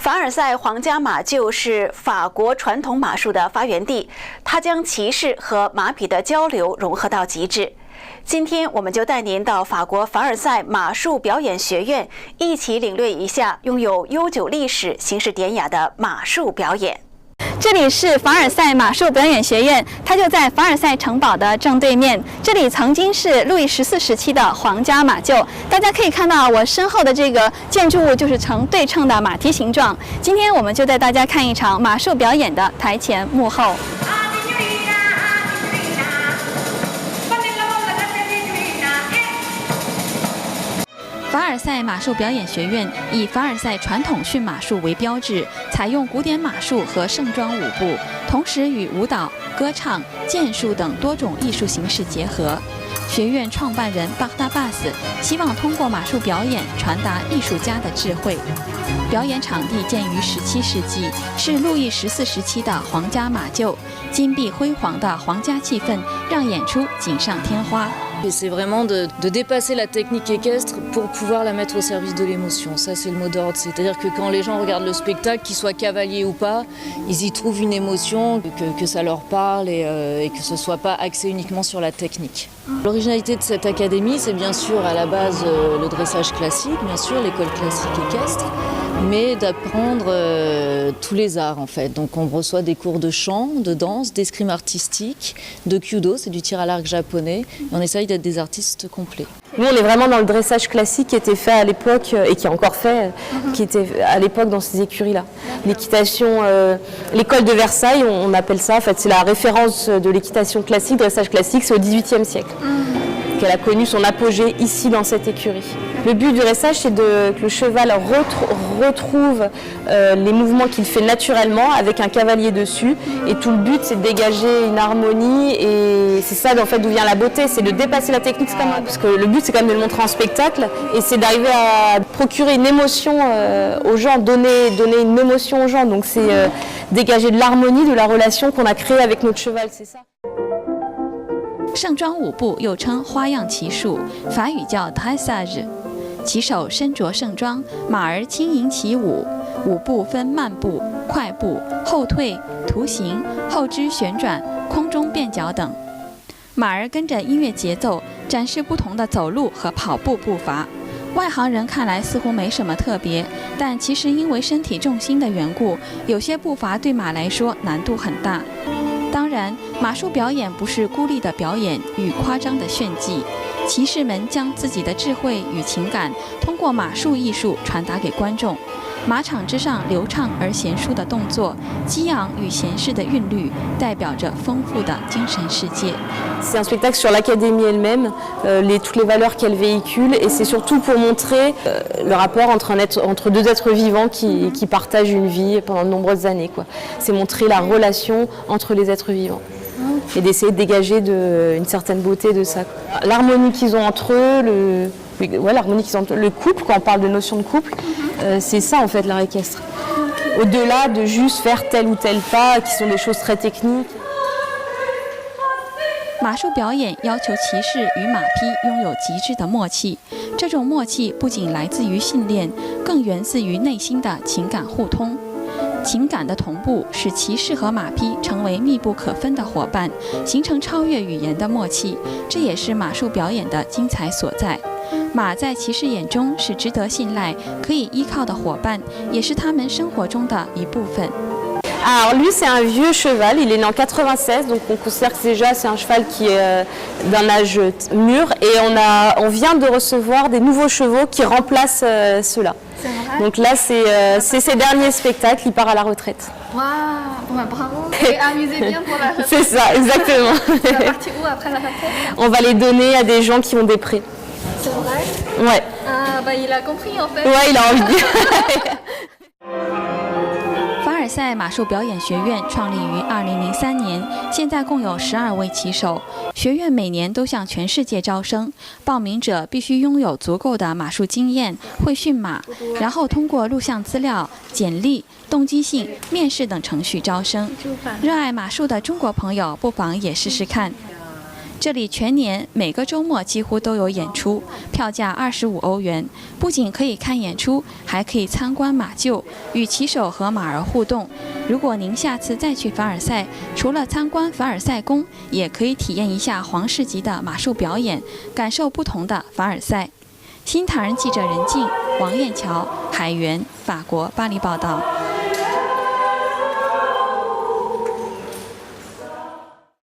凡尔赛皇家马厩是法国传统马术的发源地，它将骑士和马匹的交流融合到极致。今天，我们就带您到法国凡尔赛马术表演学院，一起领略一下拥有悠久历史、形式典雅的马术表演。这里是凡尔赛马术表演学院，它就在凡尔赛城堡的正对面。这里曾经是路易14时期的皇家马厩，大家可以看到我身后的这个建筑物就是呈对称的马蹄形状。今天我们就带大家看一场马术表演的台前幕后。凡尔赛马术表演学院以凡尔赛传统驯马术为标志，采用古典马术和盛装舞步，同时与舞蹈、歌唱、剑术等多种艺术形式结合。学院创办人巴达巴斯希望通过马术表演传达艺术家的智慧。表演场地建于17世纪，是路易14时期的皇家马厩，金碧辉煌的皇家气氛让演出锦上添花。Et c'est vraiment de dépasser la technique équestre pour pouvoir la mettre au service de l'émotion. Ça, c'est le mot d'ordre. C'est-à-dire que quand les gens regardent le spectacle, qu'ils soient cavaliers ou pas, ils y trouvent une émotion, que ça leur parle et que ce ne soit pas axé uniquement sur la technique. L'originalité de cette académie, c'est bien sûr à la base le dressage classique, bien sûr, l'école classique équestre, mais d'apprendre tous les arts en fait. Donc on reçoit des cours de chant, de danse, d'escrime artistique, de kyudo, c'est du tir à l'arc japonais, et on essaye d'être des artistes complets. Nous, on est vraiment dans le dressage classique qui était fait à l'époque et qui est encore fait, qui était à l'époque dans ces écuries-là. L'équitation, l'école de Versailles, on appelle ça, en fait, c'est la référence de l'équitation classique, dressage classique, c'est au XVIIIe siècle qu'elle a connu son apogée ici dans cette écurie. Le but du dressage, c'est que le cheval retrouve les mouvements qu'il fait naturellement avec un cavalier dessus. Et tout le but, c'est de dégager une harmonie. Et c'est ça, en fait, d'où vient la beauté, c'est de dépasser la technique. Parce que le but, c'est quand même de le montrer en spectacle. Et c'est d'arriver à procurer une émotion aux gens, donner une émotion aux gens. Donc c'est dégager de l'harmonie, de la relation qu'on a créée avec notre cheval, c'est ça. 盛装舞步又称花样骑术，法语叫 dressage。骑手身着盛装，马儿轻盈起舞。舞步分慢步、快步、后退、图形、后肢旋转、空中变脚等。马儿跟着音乐节奏展示不同的走路和跑步步伐。外行人看来似乎没什么特别，但其实因为身体重心的缘故，有些步伐对马来说难度很大。当然，马术表演不是孤立的表演与夸张的炫技，骑士们将自己的智慧与情感通过马术艺术传达给观众。马场之上流畅而娴熟的动作，激昂与闲适的韵律，代表着丰富的精神世界。C'est un spectacle sur l'académie elle-même, toutes les valeurs qu'elle véhicule, et c'est surtout pour montrer le rapport entre deux êtres vivants qui partagent une vie pendant de nombreuses années, quoi. C'est montrer la relation entre les êtres vivants. Et d'essayer de dégager une certaine beauté de ça. L'harmonie qu'ils ont entre eux, l'harmonie qu'ils ont entre eux, le couple, quand on parle de notion de couple, c'est ça en fait l'art équestre. Au-delà de juste faire tel ou tel pas, qui sont des choses très techniques. 马术表演要求骑士与马匹拥有极致的默契，这种默契不仅来自于训练，更源自于内心的情感互通。情感的同步使骑士和马匹成为密不可分的伙伴，形成超越语言的默契，这也是马术表演的精彩所在。马在骑士眼中是值得信赖、可以依靠的伙伴，也是他们生活中的一部分。Alors lui c'est un vieux cheval, il est né en 96, donc on considère que déjà c'est un cheval qui est d'un âge mûr et on vient de recevoir des nouveaux chevaux qui remplacent ceux-là. Donc là c'est ses derniers spectacles, il part à la retraite. Waouh, bravo, et amusez bien pour la retraite. C'est ça, exactement. Ça va partir où après la retraite? On va les donner à des gens qui ont des prés. C'est vrai? Ouais. Ah bah il a compris en fait. Ouais, il a envie. 凡尔赛马术表演学院创立于2003年，现在共有12位骑手。学院每年都向全世界招生，报名者必须拥有足够的马术经验，会驯马，然后通过录像资料、简历、动机性、面试等程序招生。热爱马术的中国朋友不妨也试试看。这里全年每个周末几乎都有演出，票价25欧元。不仅可以看演出，还可以参观马厩，与骑手和马儿互动。如果您下次再去凡尔赛，除了参观凡尔赛宫，也可以体验一下皇室级的马术表演，感受不同的凡尔赛。新唐人记者任静、王艳桥、海源，法国巴黎报道。